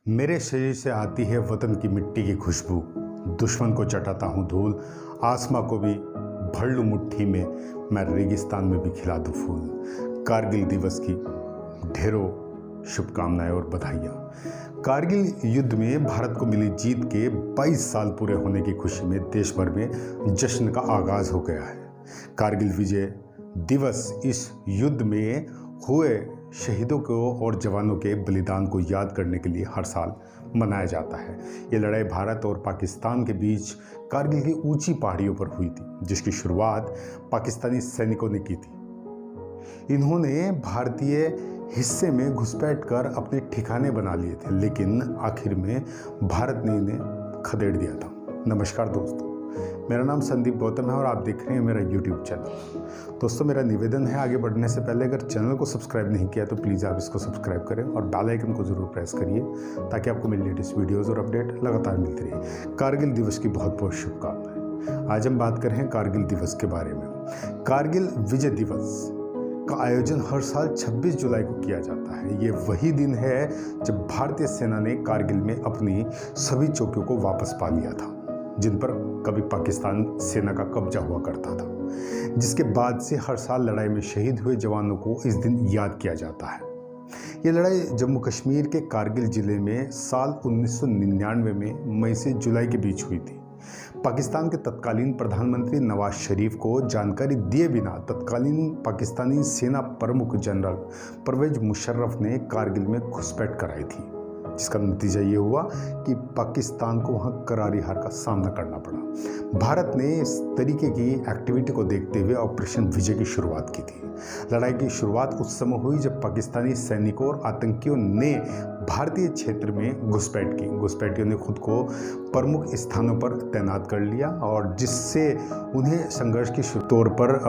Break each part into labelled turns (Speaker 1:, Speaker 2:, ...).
Speaker 1: मेरे शरीर से आती है वतन की मिट्टी की खुशबू। दुश्मन को चटाता हूँ धूल, आसमां को भी भर लूँ मुट्ठी में, मैं रेगिस्तान में भी खिला दूँ फूल। कारगिल दिवस की ढेरों शुभकामनाएं और बधाइयाँ। कारगिल युद्ध में भारत को मिली जीत के 22 साल पूरे होने की खुशी में देश भर में जश्न का आगाज हो गया है। कारगिल विजय दिवस इस युद्ध में हुए शहीदों को और जवानों के बलिदान को याद करने के लिए हर साल मनाया जाता है। ये लड़ाई भारत और पाकिस्तान के बीच कारगिल की ऊंची पहाड़ियों पर हुई थी, जिसकी शुरुआत पाकिस्तानी सैनिकों ने की थी। इन्होंने भारतीय हिस्से में घुसपैठ कर अपने ठिकाने बना लिए थे, लेकिन आखिर में भारत ने इन्हें खदेड़ दिया था। नमस्कार दोस्तों, मेरा नाम संदीप गौतम है और आप देख रहे हैं मेरा YouTube चैनल। दोस्तों, मेरा निवेदन है, आगे बढ़ने से पहले अगर चैनल को सब्सक्राइब नहीं किया तो प्लीज़ आप इसको सब्सक्राइब करें और बेल आइकन को ज़रूर प्रेस करिए ताकि आपको मेरी लेटेस्ट वीडियोज़ और अपडेट लगातार मिलती रहे। कारगिल दिवस की बहुत बहुत शुभकामनाएं। आज हम बात कर रहे हैं कारगिल दिवस के बारे में। कारगिल विजय दिवस का आयोजन हर साल 26 जुलाई को किया जाता है। ये वही दिन है जब भारतीय सेना ने कारगिल में अपनी सभी चौकियों को वापस पा लिया था, जिन पर कभी पाकिस्तान सेना का कब्जा हुआ करता था, जिसके बाद से हर साल लड़ाई में शहीद हुए जवानों को इस दिन याद किया जाता है। ये लड़ाई जम्मू कश्मीर के कारगिल जिले में साल 1999 में मई से जुलाई के बीच हुई थी। पाकिस्तान के तत्कालीन प्रधानमंत्री नवाज शरीफ को जानकारी दिए बिना तत्कालीन पाकिस्तानी सेना प्रमुख जनरल परवेज मुशर्रफ ने कारगिल में घुसपैठ कराई थी, जिसका नतीजा ये हुआ कि पाकिस्तान को वहाँ करारी हार का सामना करना पड़ा। भारत ने इस तरीके की एक्टिविटी को देखते हुए ऑपरेशन विजय की शुरुआत की थी। लड़ाई की शुरुआत उस समय हुई जब पाकिस्तानी सैनिकों और आतंकियों ने भारतीय क्षेत्र में घुसपैठ की। घुसपैठियों ने खुद को प्रमुख स्थानों पर तैनात कर लिया और जिससे उन्हें संघर्ष के तौर पर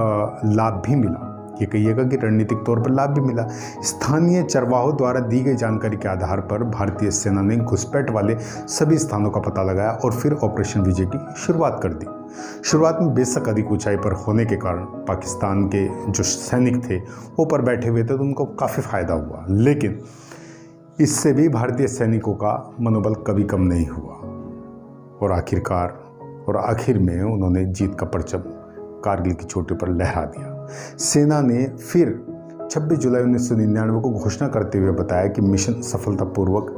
Speaker 1: लाभ भी मिला। ये कहिएगा कि रणनीतिक तौर पर लाभ भी मिला। स्थानीय चरवाहों द्वारा दी गई जानकारी के आधार पर भारतीय सेना ने घुसपैठ वाले सभी स्थानों का पता लगाया और फिर ऑपरेशन विजय की शुरुआत कर दी। शुरुआत में बेशक अधिक ऊंचाई पर होने के कारण पाकिस्तान के जो सैनिक थे वो ऊपर बैठे हुए थे, तो उनको काफ़ी फायदा हुआ, लेकिन इससे भी भारतीय सैनिकों का मनोबल कभी कम नहीं हुआ और आखिर में उन्होंने जीत का परचम कारगिल की चोटी पर लहरा दिया। सेना ने फिर 26 जुलाई 1999 को घोषणा करते हुए बताया कि मिशन सफलतापूर्वक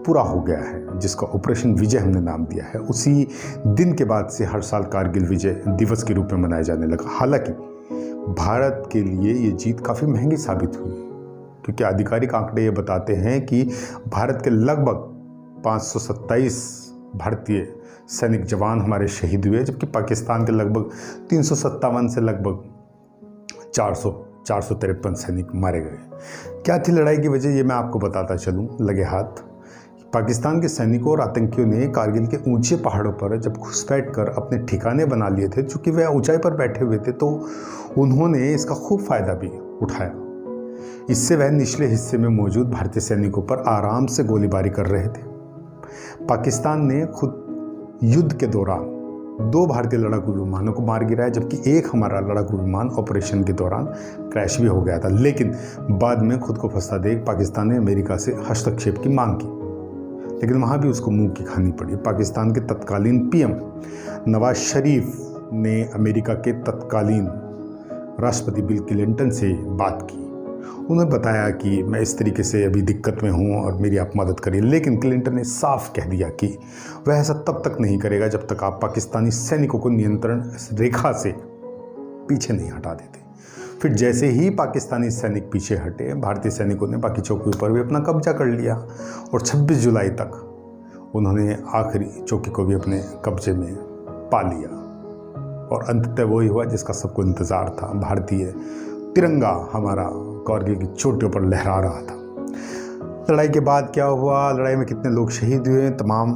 Speaker 1: पूरा हो गया है, जिसका ऑपरेशन विजय हमने नाम दिया है। उसी दिन के बाद से हर साल कारगिल विजय दिवस के रूप में मनाया जाने लगा। हालांकि भारत के लिए ये जीत काफ़ी महंगी साबित हुई, क्योंकि आधिकारिक आंकड़े ये बताते हैं कि भारत के लगभग 527 भारतीय सैनिक जवान हमारे शहीद हुए, जबकि पाकिस्तान के लगभग 357 से लगभग 453 सैनिक मारे गए। क्या थी लड़ाई की वजह, ये मैं आपको बताता चलूं लगे हाथ। पाकिस्तान के सैनिकों और आतंकियों ने कारगिल के ऊंचे पहाड़ों पर जब घुसपैठ कर अपने ठिकाने बना लिए थे, चूँकि वह ऊंचाई पर बैठे हुए थे, तो उन्होंने इसका खूब फायदा भी उठाया। इससे वह निचले हिस्से में मौजूद भारतीय सैनिकों पर आराम से गोलीबारी कर रहे थे। पाकिस्तान ने खुद युद्ध के दौरान 2 भारतीय लड़ाकू विमानों को मार गिराया, जबकि एक हमारा लड़ाकू विमान ऑपरेशन के दौरान क्रैश भी हो गया था। लेकिन बाद में खुद को फंसा देख पाकिस्तान ने अमेरिका से हस्तक्षेप की मांग की, लेकिन वहाँ भी उसको मुंह की खानी पड़ी। पाकिस्तान के तत्कालीन पीएम नवाज शरीफ ने अमेरिका के तत्कालीन राष्ट्रपति बिल क्लिंटन से बात की। उन्हें बताया कि मैं इस तरीके से अभी दिक्कत में हूँ और मेरी आप मदद करिए, लेकिन क्लिंटन ने साफ कह दिया कि वह ऐसा तब तक नहीं करेगा जब तक आप पाकिस्तानी सैनिकों को नियंत्रण रेखा से पीछे नहीं हटा देते। फिर जैसे ही पाकिस्तानी सैनिक पीछे हटे, भारतीय सैनिकों ने बाकी चौकियों पर भी अपना कब्जा कर लिया और 26 जुलाई तक उन्होंने आखिरी चौकी को भी अपने कब्जे में पा लिया। और अंततः वही हुआ जिसका सबको इंतज़ार था। भारतीय तिरंगा हमारा कारगिल की चोटियों पर लहरा रहा था। लड़ाई के बाद क्या हुआ, लड़ाई में कितने लोग शहीद हुए, तमाम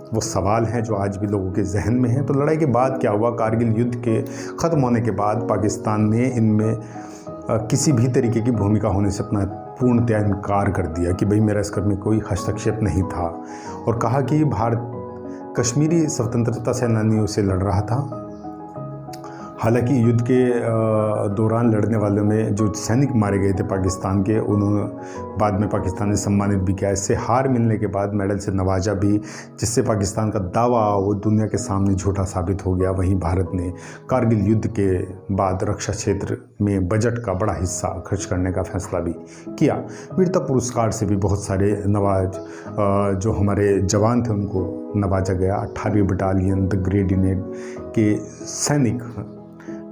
Speaker 1: वो सवाल हैं जो आज भी लोगों के जहन में हैं। तो लड़ाई के बाद क्या हुआ, कारगिल युद्ध के ख़त्म होने के बाद पाकिस्तान ने इनमें किसी भी तरीके की भूमिका होने से अपना पूर्णतया इनकार कर दिया कि भाई मेरा इसका में कोई हस्तक्षेप नहीं था, और कहा कि भारत कश्मीरी स्वतंत्रता सेनानियों से लड़ रहा था, हालांकि युद्ध के दौरान लड़ने वालों में जो सैनिक मारे गए थे पाकिस्तान के, उन्होंने बाद में पाकिस्तान ने सम्मानित भी किया। इससे हार मिलने के बाद मेडल से नवाजा भी, जिससे पाकिस्तान का दावा वो दुनिया के सामने झूठा साबित हो गया। वहीं भारत ने कारगिल युद्ध के बाद रक्षा क्षेत्र में बजट का बड़ा हिस्सा खर्च करने का फैसला भी किया। वीरता पुरस्कार से भी बहुत सारे जो हमारे जवान थे उनको नवाजा गया। 18वीं बटालियन द ग्रेडिनेट के सैनिक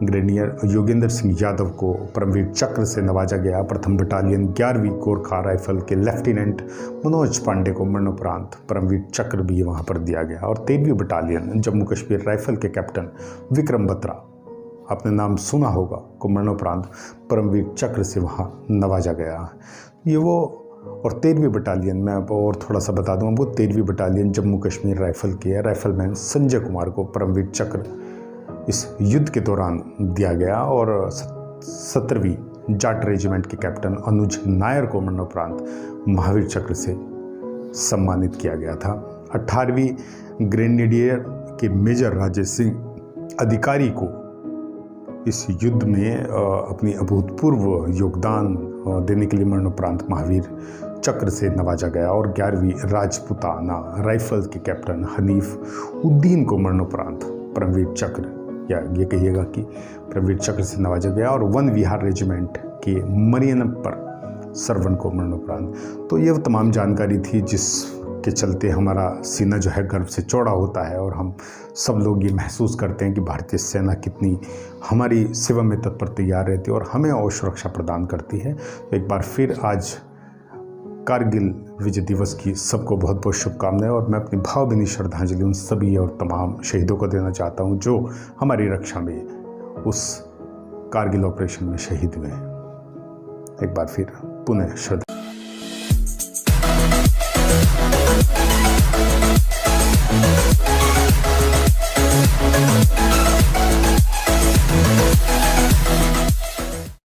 Speaker 1: ग्रेडियर योगेंद्र सिंह यादव को परमवीर चक्र से नवाजा गया। प्रथम बटालियन 11वीं गोरखा राइफल के लेफ्टिनेंट मनोज पांडे को मरणोपरांत परमवीर चक्र भी वहां पर दिया गया। और 13वीं बटालियन जम्मू कश्मीर राइफल के कैप्टन विक्रम बत्रा, आपने नाम सुना होगा, को मरणोपरांत परमवीर चक्र से वहाँ नवाजा गया। ये वो और 13वीं बटालियन, मैं और थोड़ा सा बता दूँ, वो 13वीं बटालियन जम्मू कश्मीर राइफल के राइफलमैन संजय कुमार को परमवीर चक्र इस युद्ध के दौरान दिया गया। और 17वीं जाट रेजिमेंट के कैप्टन अनुज नायर को मरणोपरांत महावीर चक्र से सम्मानित किया गया था। 18वीं ग्रेनेडियर के मेजर राजेश सिंह अधिकारी को इस युद्ध में अपनी अभूतपूर्व योगदान देने के लिए मरणोपरांत महावीर चक्र से नवाजा गया। और 11वीं राजपुताना राइफल के कैप्टन हनीफ उद्दीन को मरणोपरांत परमवीर चक्र, या ये कहिएगा कि परमवीर चक्र से नवाजा गया। और वन विहार रेजिमेंट के मरियनपर सरवन को मरणोपरांत। तो ये तमाम जानकारी थी जिसके चलते हमारा सीना जो है गर्व से चौड़ा होता है और हम सब लोग ये महसूस करते हैं कि भारतीय सेना कितनी हमारी सेवा में तत्पर तैयार रहती है और हमें और सुरक्षा प्रदान करती है। तो एक बार फिर आज कारगिल विजय दिवस की सबको बहुत बहुत शुभकामनाएं। और मैं अपनी भावभीनी श्रद्धांजलि उन सभी और तमाम शहीदों को देना चाहता हूं जो हमारी रक्षा में उस कारगिल ऑपरेशन में शहीद हुए हैं। एक बार फिर पुनः श्रद्धा।